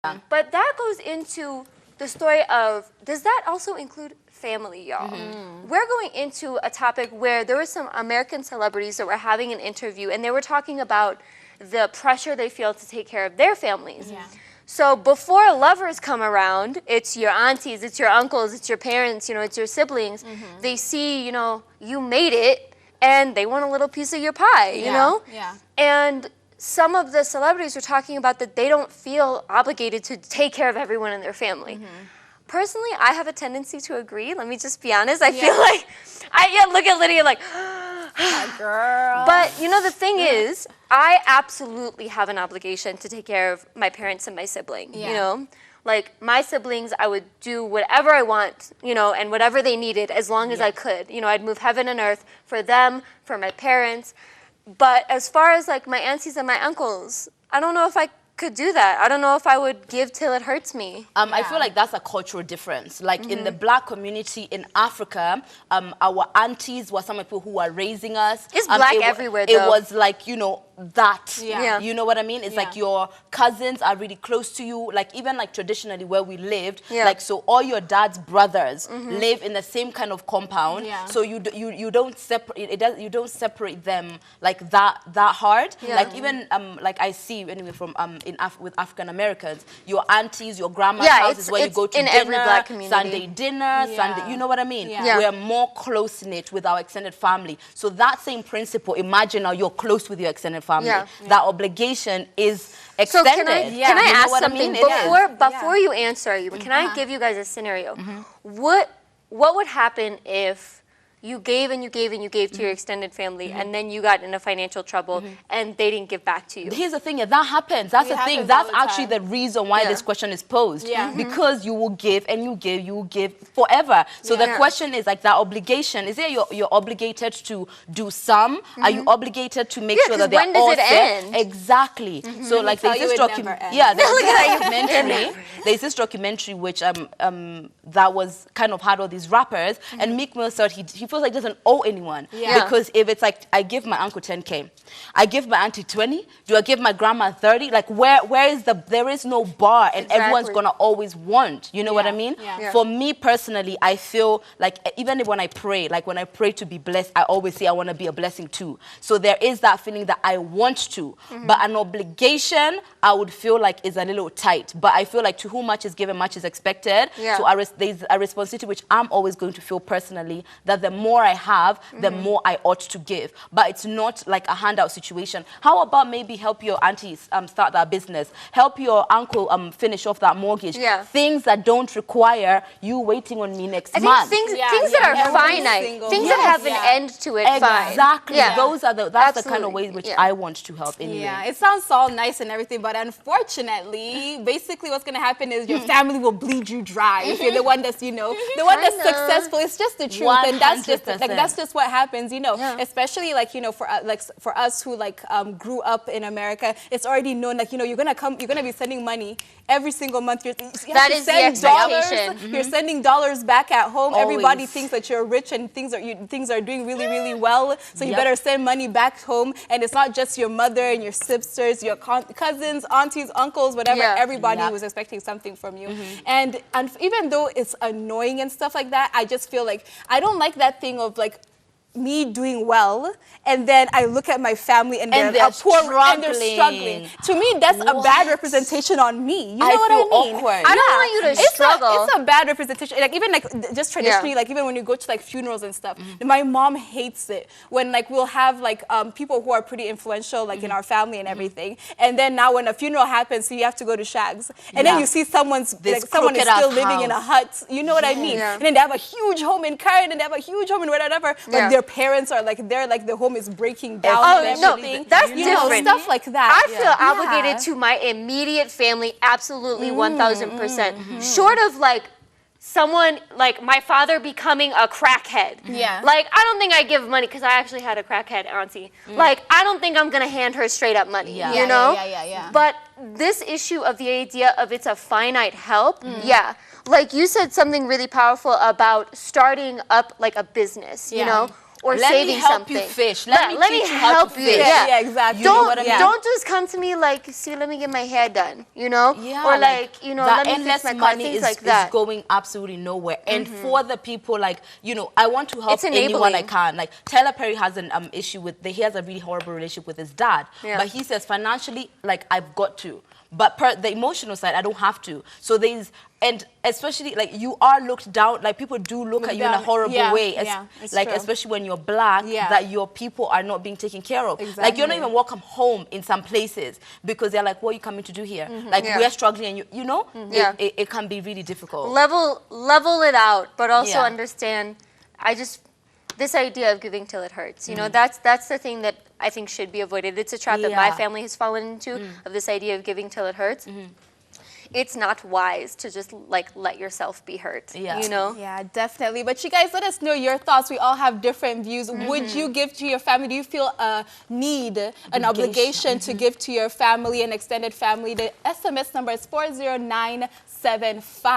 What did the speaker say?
But that goes into the story of, does that also include family, y'all? We're going into a topic where there were some American celebrities that were having an interview, and they were talking about the pressure they feel to take care of their families. So before lovers come around, it's your aunties, it's your uncles, it's your parents, you know, it's your siblings. They see, you know, you made it, and they want a little piece of your pie, you know? And some of the celebrities were talking about that they don't feel obligated to take care of everyone in their family. Personally, I have a tendency to agree. Let me just be honest. I feel like, I look at Lydia like, girl. But you know, the thing is, I absolutely have an obligation to take care of my parents and my sibling, you know? Like, my siblings, I would do whatever I want, you know, and whatever they needed as long as I could. You know, I'd move heaven and earth for them, for my parents. But as far as like my aunties and my uncles, I don't know if I could do that. I don't know if I would give till it hurts me. I feel like that's a cultural difference. Like in the black community in Africa, our aunties were some people who were raising us. It's black everywhere, though. It was like, you know, that. Yeah. You know what I mean? It's like your cousins are really close to you. Like even like traditionally where we lived, like so all your dad's brothers live in the same kind of compound. So you don't separate you don't separate them like that hard. Like even like I see anyway from with African Americans, your aunties, your grandma's house is where you go to in dinner, every black community. Sunday dinner, Sunday, you know what I mean? We're more close knit with our extended family. So that same principle, imagine now you're close with your extended family. That obligation is extended. So can I ask something before you answer? Can I give you guys a scenario? What would happen if you gave and you gave and you gave to your extended family, and then you got into financial trouble and they didn't give back to you? Here's the thing, that happens. That's the thing. That's actually the reason why this question is posed. Because you will give and you will give forever. So the question is like that obligation. Is it you're obligated to do some? Are you obligated to make sure that they're when does all it set? end? Exactly. So like there's this documentary. Yeah, there's this documentary which that was kind of had all these rappers, and Meek Mill said he feels like he doesn't owe anyone. Because if it's like, I give my uncle 10K, I give my auntie 20, do I give my grandma 30? Like where is there is no bar, and everyone's gonna always want, you know what I mean? For me personally, I feel like even when I pray, like when I pray to be blessed, I always say I wanna be a blessing too. So there is that feeling that I want to, but an obligation, I would feel like is a little tight. But I feel like to whom much is given, much is expected. So there's a responsibility which I'm always going to feel personally, that the more I have, the more I ought to give. But it's not like a handout situation. How about maybe help your aunties start that business? Help your uncle finish off that mortgage? Things that don't require you waiting on me next month. Things that are finite, things that have an end to it. Exactly. That's the kind of ways which I want to help anyway. Yeah, it sounds all nice and everything, but unfortunately, basically what's going to happen is your family will bleed you dry if you're the one that's, you know, the one that's successful. It's just the truth, and that's just what happens, you know. Especially like, you know, for us who like grew up in America, it's already known like, you know, you're gonna be sending money every single month. That is the expectation. You're sending dollars back at home. Always. Everybody thinks that you're rich and things are doing really, really well. So you better send money back home. And it's not just your mother and your sisters, your cousins, aunties, uncles, whatever. Everybody was expecting something from you. And even though it's annoying and stuff like that, I just feel like I don't like that thing of like me doing well, and then I look at my family and they're poor and they're struggling. To me, that's a bad representation on me. You know what I mean? Awkward. I don't want you to struggle. It's a bad representation. Like even like just traditionally, like even when you go to like funerals and stuff, my mom hates it when like we'll have like people who are pretty influential like in our family and everything, and then now when a funeral happens, so you have to go to shags, and then you see someone is still living in a hut. You know what I mean? And then they have a huge home in Karen, and they have a huge home in whatever, but their parents are like the home is breaking down. Oh no, that's different. Stuff like that. I feel obligated to my immediate family, absolutely 1000%. Short of like someone like my father becoming a crackhead. Like I don't think I give money because I actually had a crackhead auntie. Like I don't think I'm gonna hand her straight up money. You know? But this issue of the idea of it's a finite help, like you said something really powerful about starting up like a business, you know? or Let saving me help something. you fish. Let me teach you how help to you. fish. Yeah, exactly. You know Don't what I mean? don't just come to me like, see, let me get my hair done, you know, Yeah, or like, you know, that let me endless fix my car, money things is, like that. is going absolutely nowhere. And for the people, like, you know, I want to help It's anyone I enabling. can. Like, Tyler Perry has an issue with, he has a really horrible relationship with his dad. Yeah. But he says financially, like, I've got to. But the emotional side, I don't have to. So and especially, like, you are looked down, like, people do look at you in a down. horrible Yeah, way. yeah, it's like, true. especially when you're black, Yeah. that your people are not being taken care of. Like, you're not Exactly. even welcome home in some places because they're like, what are you coming to do here? Like, Yeah. we're struggling, and you know, Yeah. it can be really difficult. Level it out, but also Yeah. understand, this idea of giving till it hurts, you know, that's the thing that I think should be avoided. It's a trap that my Yeah. family has fallen into, of this idea of giving till it hurts. It's not wise to just like let yourself be hurt, Yeah. you know? Yeah, definitely. But you guys, let us know your thoughts. We all have different views. Would you give to your family? Do you feel a need, an obligation to give to your family and extended family? The SMS number is 40975.